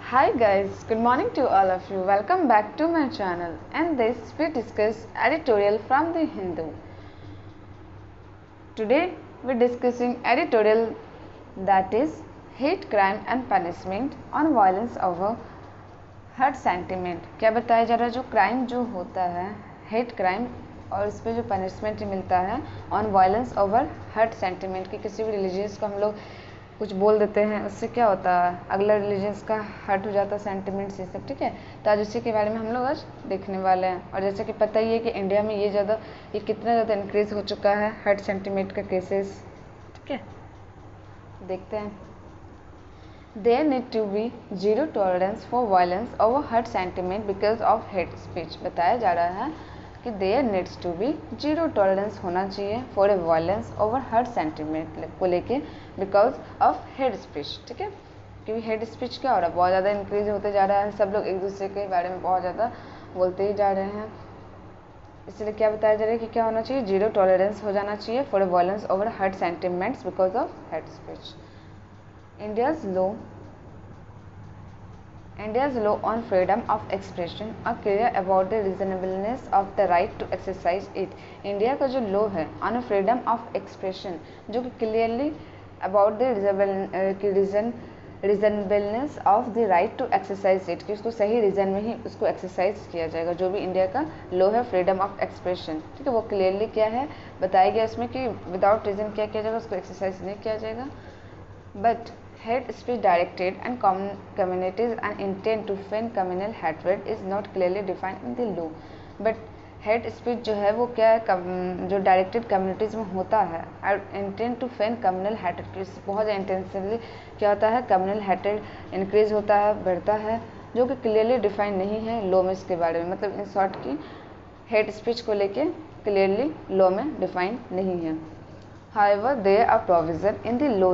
Hi guys, good morning to all of you. Welcome back to my channel. And this we discuss editorial from the Hindu. Today we discussing editorial that is hate crime and punishment on violence over hurt sentiment. क्या बताया जा रहा है, जो crime जो होता है hate crime और इस पर जो पनिशमेंट मिलता है on violence over hurt sentiment कि किसी भी रिलीजियस को हम लोग कुछ बोल देते हैं, उससे क्या होता है अगला रिलीजियस का हर्ट हो जाता है सेंटिमेंट्स ये सब। ठीक है, तो आज उसी के बारे में हम लोग आज देखने वाले हैं। और जैसे कि पता ही है कि इंडिया में ये कितना ज़्यादा इंक्रीज हो चुका है हर्ट सेंटिमेंट का केसेस। ठीक है, देखते हैं। There need to be zero tolerance for violence over hurt sentiment because of hate speech। बताया जा रहा है कि there needs to be zero tolerance होना चाहिए for a violence over hurt sentiment को लेके because of hate speech। ठीक है, क्योंकि hate speech क्या हो रहा है, बहुत ज़्यादा इंक्रीज होते जा रहा है, सब लोग एक दूसरे के बारे में बहुत ज़्यादा बोलते ही जा रहे हैं। इसलिए क्या बताया जा रहा है कि क्या होना चाहिए, जीरो टॉलरेंस हो जाना चाहिए for a violence over hurt sentiments because of hate speech. India's law on freedom of expression are clear about the reasonableness of the right to exercise it। India का जो लॉ है on freedom of expression जो कि clearly about the reasonableness of the right to exercise it, कि उसको सही reason में ही उसको एक्सरसाइज किया जाएगा। जो भी इंडिया का लॉ है फ्रीडम ऑफ एक्सप्रेशन, ठीक है, वो क्लियरली क्या है बताया गया इसमें कि विदाउट रीज़न क्या किया जाएगा, उसको एक्सरसाइज नहीं किया जाएगा। But hate speech directed and communities and intent to feign communal hatred is not clearly defined in the law। but hate speech जो है वो क्या है, जो डायरेक्टेड कम्युनिटीज़ में होता है और intent to fan communal hatred, बहुत ज़्यादा इंटेंशनली क्या होता है कम्युनल हैट्रेड इंक्रीज होता है, बढ़ता है, जो कि क्लियरली डिफाइन नहीं है लॉ में इसके बारे में। मतलब इन शॉर्ट की हेट स्पीच को लेके क्लियरली लॉ में डिफाइन नहीं है। However there are provision in the law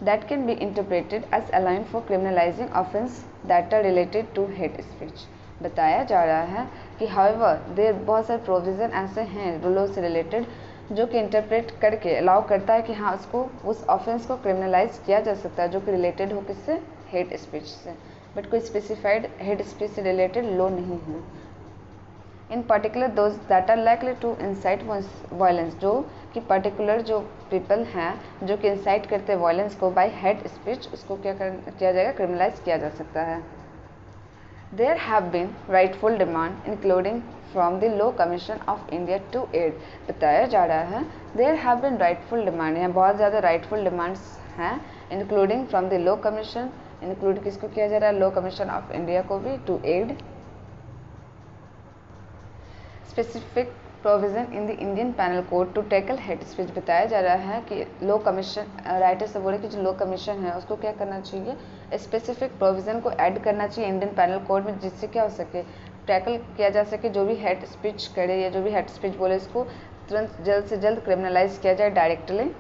that can be interpreted as allowing for criminalizing offense that are related to hate speech। बताया जा रहा है कि however देर बहुत सारे प्रोविज़न ऐसे हैं रूलों से रिलेटेड जो कि इंटरप्रेट करके अलाउ करता है कि हाँ उसको उस ऑफेंस को क्रिमिनलाइज किया जा सकता है जो कि रिलेटेड हो किससे, हेट स्पीच से। बट कोई स्पेसिफाइड हेट स्पीच से रिलेटेड लॉ नहीं है। In particular those that are likely to incite violence, जो कि पर्टिकुलर जो पीपल हैं जो कि इंसाइट करते हैं वायलेंस को बाय हेट स्पीच, उसको किया जाएगा, क्रिमिनलाइज किया जा सकता है। There have been rightful demand including from the law commission of India to add. बताया जा रहा है there have been rightful demand, यहाँ बहुत ज़्यादा राइटफुल डिमांड्स हैं including from the law commission, include किसको किया जा रहा है, लॉ कमीशन ऑफ इंडिया को भी, to add specific provision in the Indian penal code to tackle hate speech. बताया जा रहा है कि लॉ कमीशन राइटर से बोले कि जो लॉ कमीशन है उसको क्या करना चाहिए, स्पेसिफिक प्रोविज़न को ऐड करना चाहिए इंडियन पैनल कोड में, जिससे क्या हो सके टैकल किया जा सके, जो भी हेट स्पीच करे या जो भी हेट स्पीच बोले इसको तुरंत जल्द से जल्द क्रिमिनलाइज किया जाए directly.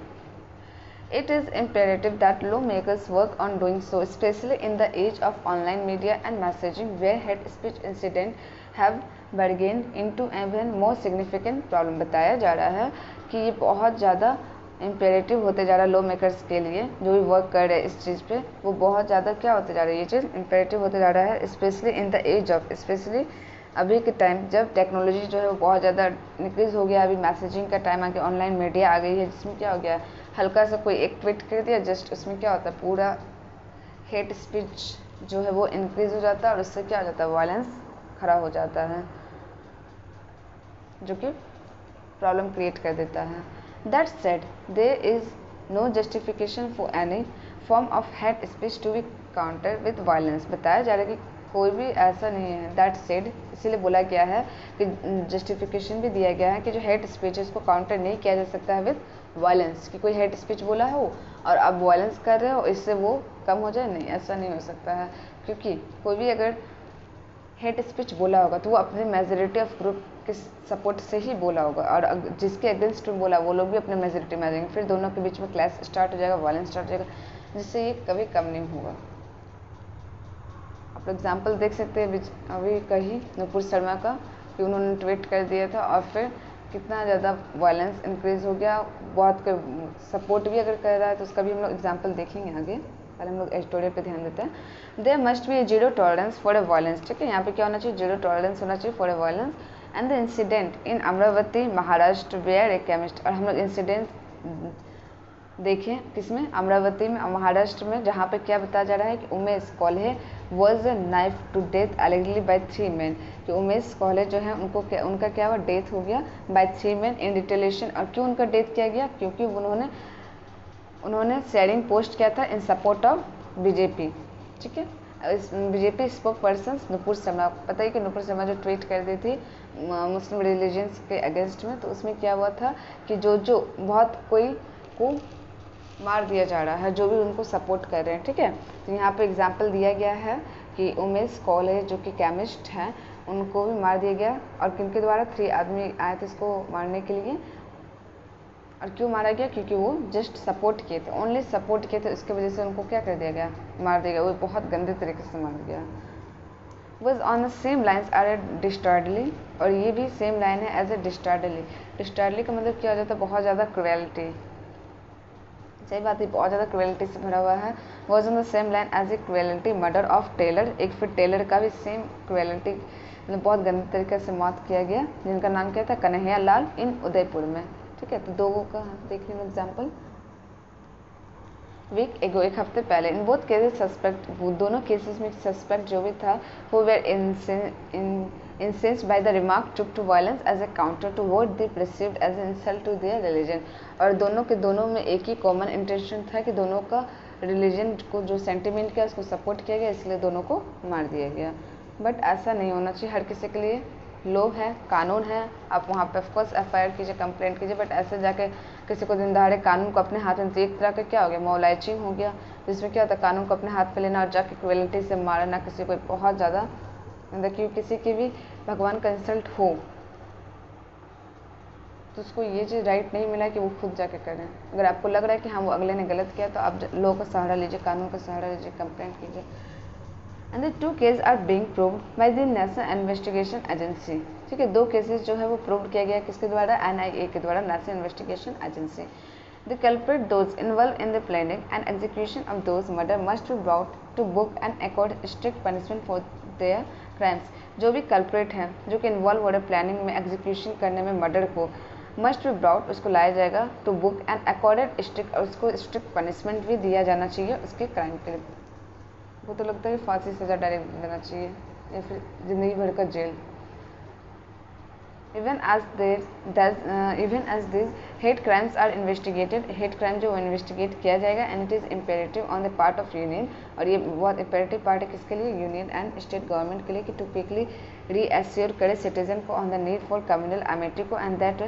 It is imperative that lawmakers work on doing so, especially in the age of online media and messaging, where hate speech incidents have bargained into even more significant problem। बताया जा रहा है कि ये बहुत ज़्यादा इम्पेरेटिव होते जा रहा है लॉ मेकर्स के लिए, जो भी वर्क कर रहे हैं इस चीज़ पे, वो बहुत ज़्यादा क्या होते जा रहा है, ये चीज़ इम्पेरेटिव होते जा रहा है, specially in the age of, specially अभी के टाइम जब टेक्नोलॉजी जो है वो बहुत ज़्यादा इंक्रीज हो गया। अभी मैसेजिंग का टाइम आ गया, ऑनलाइन मीडिया आ गई है, जिसमें क्या हो गया हल्का सा कोई एक ट्वीट कर दिया जस्ट, उसमें क्या होता है पूरा हेट स्पीच जो है वो इंक्रीज हो जाता है और उससे क्या हो जाता है वायलेंस खड़ा हो जाता है, जो कि प्रॉब्लम क्रिएट कर देता है। That said there is no justification for any form of hate speech to be counter with violence. बताया जा रहा है कि कोई भी ऐसा नहीं है, दैट सेड इसीलिए बोला गया है कि जस्टिफिकेशन भी दिया गया है कि जो हेट स्पीच है उसको काउंटर नहीं किया जा सकता है विद वायलेंस, कि कोई हेट स्पीच बोला हो और आप वायलेंस कर रहे हो इससे वो कम हो जाए, नहीं, ऐसा नहीं हो सकता है। क्योंकि कोई भी अगर हेट स्पीच बोला होगा तो वो अपने मेजोरिटी ऑफ ग्रुप के सपोर्ट से ही बोला होगा, और जिसके अगेंस्ट में बोला वो लोग भी अपने मेजोरिटी में आ जाएंगे, फिर दोनों के बीच में क्लैश स्टार्ट हो जाएगा, वायलेंस स्टार्ट हो जाएगा, जिससे ये कभी कम नहीं होगा। आप एग्जाम्पल देख सकते हैं अभी कहीं नुपुर शर्मा का, कि उन्होंने ट्वीट कर दिया था और फिर कितना ज़्यादा वायलेंस इंक्रीज हो गया, बहुत सपोर्ट भी अगर कर रहा है तो उसका भी हम लोग एग्जाम्पल देखेंगे आगे पहले हम लोग एडिटोरियल पे ध्यान देते हैं। There must be zero tolerance for a violence, ठीक है, यहाँ पे क्या होना चाहिए, जीरो टॉलरेंस होना चाहिए for a violence. And the incident in Amravati Maharashtra where a chemist, और हम लोग इंसिडेंट देखें किसमें, अमरावती में, महाराष्ट्र में, जहाँ पे क्या बताया जा रहा है कि Umesh Kolhe was knife to death allegedly by 3 men, कि उमेश कोल्हे जो है उनका क्या हुआ, डेथ हो गया बाय 3 men इन रिटेलिएशन। और क्यों उनका डेथ किया गया, क्योंकि उन्होंने शेयरिंग पोस्ट किया था इन सपोर्ट ऑफ बीजेपी, ठीक है। BJP spoke person Nupur Sharma, पता ही कि नुपुर शर्मा जो ट्वीट कर दी थी मुस्लिम रिलीजन्स के अगेंस्ट में, तो उसमें क्या हुआ था कि जो बहुत कोई को मार दिया जा रहा है जो भी उनको सपोर्ट कर रहे हैं, ठीक है। तो यहाँ पे एग्जाम्पल दिया गया है कि उमेश कोल्हे जो कि केमिस्ट हैं उनको भी मार दिया गया, और किनके द्वारा, 3 आदमी आए थे इसको मारने के लिए। और क्यों मारा गया, क्योंकि वो जस्ट सपोर्ट किए थे, ओनली सपोर्ट किए थे, उसकी वजह से उनको क्या कर दिया गया, मार दिया गया। वो बहुत गंदे तरीके से मार दिया। Was on the same lines are a dastardly, और ये भी सेम लाइन है एज ए डिस्टार्डली। डिस्टार्डली का मतलब क्या हो जाता है, बहुत ज़्यादा क्रुएलिटी, सही बात है, बहुत ज़्यादा क्रुएलिटी से भरा हुआ है। Was on the same line as a cruelty murder of tailor, एक फिर टेलर का भी सेम क्रुएलिटी, मतलब बहुत गंदे तरीके से मौत किया गया, जिनका नाम क्या था, कन्हैया लाल इन उदयपुर में, ठीक है। तो दो का देख लें एग्जाम्पल। वीक एगो, एक हफ्ते पहले, इन बोथ केसेस सस्पेक्ट, दोनों केसेस में सस्पेक्ट जो भी था वो where incensed by the remark took to violence as a counter to what they perceived as an insult to their religion, और दोनों के दोनों में एक ही कॉमन इंटेंशन था कि दोनों का रिलीजन को जो सेंटिमेंट किया उसको सपोर्ट किया गया, इसलिए दोनों को मार दिया गया। बट ऐसा नहीं होना चाहिए, हर किसी के लिए लॉ है, कानून है, आप वहाँ पे ऑफकोर्स FIR कीजिए, कंप्लेंट कीजिए, बट ऐसे जाके किसी को दिन दहाड़े कानून को अपने हाथ में, तो एक तरह का क्या हो गया, मौलाइचिंग हो गया, जिसमें क्या होता है कानून को अपने हाथ पे लेना और जाके क्रुएलिटी से मारना किसी को, बहुत ज़्यादा, मतलब कि किसी की भी भगवान का इंसल्ट हो तो उसको ये चीज़ राइट नहीं मिला कि वो खुद जाके करें। अगर आपको लग रहा है कि हाँ वो अगले ने गलत किया तो आप लॉ का सहारा लीजिए, कानून का सहारा लीजिए, कंप्लेंट कीजिए। And the 2 case are being proved by the national investigation agency, ठीक है। 2 केसेस जो है वो प्रूव किया गया किसके द्वारा, NIA के द्वारा, national investigation agency. The culprit, those involved in the planning and execution of those murder must be brought to book and accord strict punishment for their crimes। जो भी कल्प्रेट हैं, जो कि इन्वॉल्व हो रहे प्लानिंग में, एग्जीक्यूशन करने में मर्डर को, मस्ट बी ब्राउट, उसको लाया जाएगा, to book and accorded strict, और उसको स्ट्रिक्ट पनिशमेंट भी दिया जाना चाहिए उसके क्राइम के लिए। वो तो लगता है फांसी सज़ा डायरेक्ट देना चाहिए या फिर ज़िंदगी भर का jail. Even as these hate crimes are investigated, hate crime जो इन्वेस्टिगेट किया जाएगा, and it is imperative on the part of union, और ये बहुत imperative part है किसके लिए, यूनियन एंड स्टेट गवर्नमेंट के लिए, कि to quickly reassure करे सिटीजन को on the need for communal amity को, and that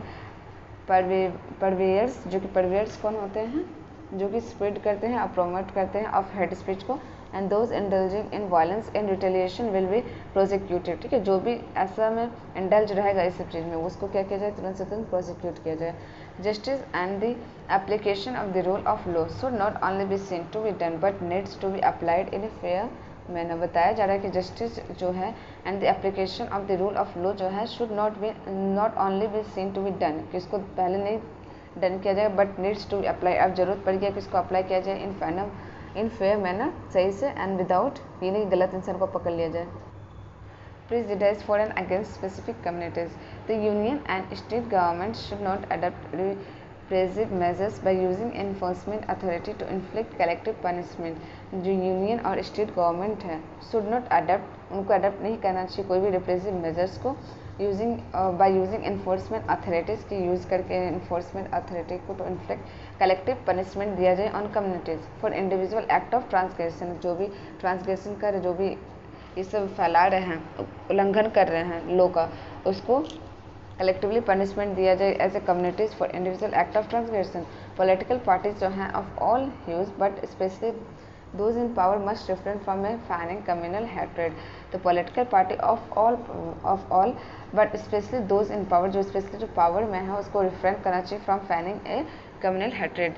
purveyors, जो कि purveyors कौन होते हैं, जो कि स्प्रेड करते हैं और प्रोमोट करते हैं ऑफ हेड स्पीच को, and those indulging in violence in retaliation will be prosecuted, ठीक है। जो भी ऐसा में इंडल्ज रहेगा इस सब चीज़ में, उसको क्या किया जाए, तुरंत से तुरंत प्रोसिक्यूट किया जाए। Justice and the application of the rule of law should not only be seen to be done but needs to be applied in a fair manner. बताया जा रहा है कि जस्टिस जो है and the application of the rule of law जो है should not only be seen to be done, कि इसको पहले नहीं डन किया जाए, बट नीड्स टू अप्लाई, अब जरूरत पड़ गया कि इसको अप्लाई किया जाए इन फेयर मैनर, सही से, एंड विदाउट ये नहीं गलत इंसान को पकड़ लिया जाए। Prejudice for and against specific communities, the union and state government should not adopt repressive measures by using enforcement authority to inflict collective punishment. जो यूनियन और स्टेट गवर्नमेंट है शुड नॉट अडॉप्ट, उनको अडॉप्ट नहीं करना चाहिए कोई भी repressive measures को, बाय यूजिंग एनफोर्समेंट अथॉरिटीज़ की यूज़ करके एनफोर्समेंट अथॉरिटी को टू इन्फ्लिक्ट कलेक्टिव पनिशमेंट दिया जाए on communities for individual act of transgression, जो भी ट्रांसग्रेशन कर, जो भी ये सब फैला रहे हैं, उल्लंघन कर रहे हैं लॉ का, उसको कलेक्टिवली पनिशमेंट दिया जाए as a communities for individual act of transgression. Political parties जो हैं of all hues but specially those in power must refrain from fanning communal hatred। तो political party of all but specially those in power, जो specially जो power में है उसको refrain करना चाहिए from fanning a communal hatred,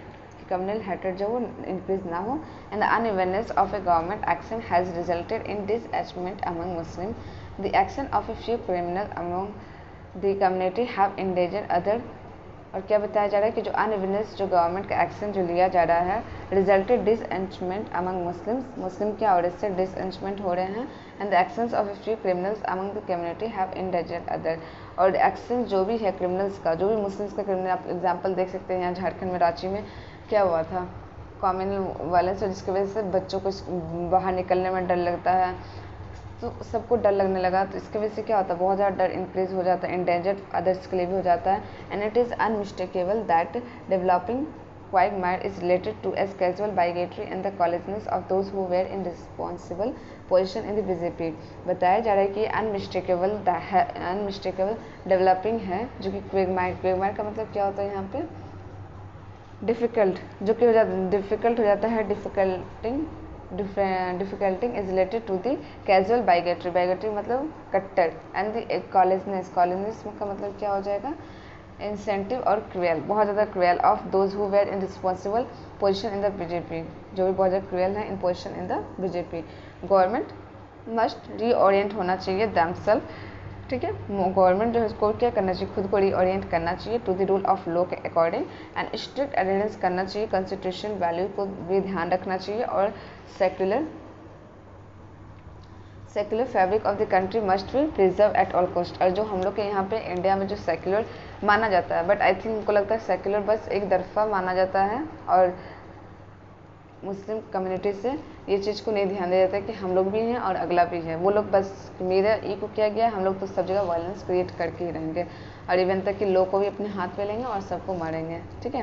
communal hatred जो वो इंक्रीज ना हो। And the unevenness of a government action has resulted in disenchantment among Muslim, the action of a few criminal among the community have endangered other, और क्या बताया जा रहा है कि जो अनइवनेस जो गवर्नमेंट का एक्शन जो लिया जा रहा है रिजल्टेड डिसएंचमेंट अमंग मुस्लिम्स, मुस्लिम की और इससे डिसएंचमेंट हो रहे हैं, and the actions of few criminals among the community have endangered other, और एक्शन जो भी है क्रिमिनल्स का, जो भी मुस्लिम्स का क्रिमिनल, आप एग्जाम्पल देख सकते हैं यहाँ झारखंड में रांची में क्या हुआ था, कॉम्युनल वायलेंस, जिसकी वजह से बच्चों को बाहर निकलने में डर लगता है, तो सबको डर लगने लगा, तो इसकी वजह से क्या होता है, बहुत ज़्यादा डर इंक्रीज हो जाता है, इंडेंजर्ड अदर्स के लिए भी हो जाता है, and it is unmistakable that developing quagmire is related to as casual bigotry and the callousness of those who were in responsible position in the BJP। बताया जा रहा है कि अनमिस्टेकेबल डेवलपिंग है जो कि क्वेगमायर का मतलब क्या होता है यहाँ पे, डिफ़िकल्ट, जो कि डिफ़िकल्ट हो जाता है, difficulting is related to the casual bigotry, bigotry मतलब कट्टर, एंड दी कॉलेजनेस, कॉलेजनेस का मतलब क्या हो जाएगा, इंसेंटिव और क्रूएल, बहुत ज़्यादा cruel of those who were in responsible position in the BJP, जो भी बहुत ज़्यादा क्रूएल है in position in the BJP. Government must reorient होना चाहिए दैमसेल्फ, ठीक है, गवर्नमेंट जो है उसको क्या करना चाहिए, खुद को रीओरिएंट करना चाहिए to the rule of law के अकॉर्डिंग, एंड स्ट्रिक्ट एडेरेंस करना चाहिए, कॉन्स्टिट्यूशन वैल्यू को भी ध्यान रखना चाहिए, और secular fabric of the country must be preserve at all cost. और जो हम लोग के यहाँ पे इंडिया में जो सेक्युलर माना जाता है, बट आई थिंक उनको लगता है सेक्युलर बस एक तरफा माना जाता है, और मुस्लिम कम्युनिटी से ये चीज़ को नहीं ध्यान दिया जाता है कि हम लोग भी हैं और अगला भी है, वो लोग बस मेरा को किया गया, हम लोग तो सब जगह वायलेंस क्रिएट करके ही रहेंगे, और इवन तक कि लो को भी अपने हाथ में लेंगे और सबको मारेंगे, ठीक है।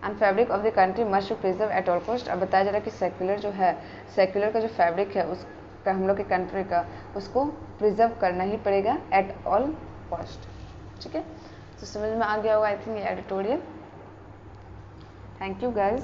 And fabric of the country must preserve at all cost. अब बताया जा रहा है कि सेक्युलर जो है, सेक्युलर का जो फैब्रिक है उसका, हम लोग के कंट्री का, उसको प्रिजर्व करना ही पड़ेगा एट ऑल कॉस्ट, ठीक है। तो समझ में आ गया होगा आई थिंक ये एडिटोरियल। Thank you guys.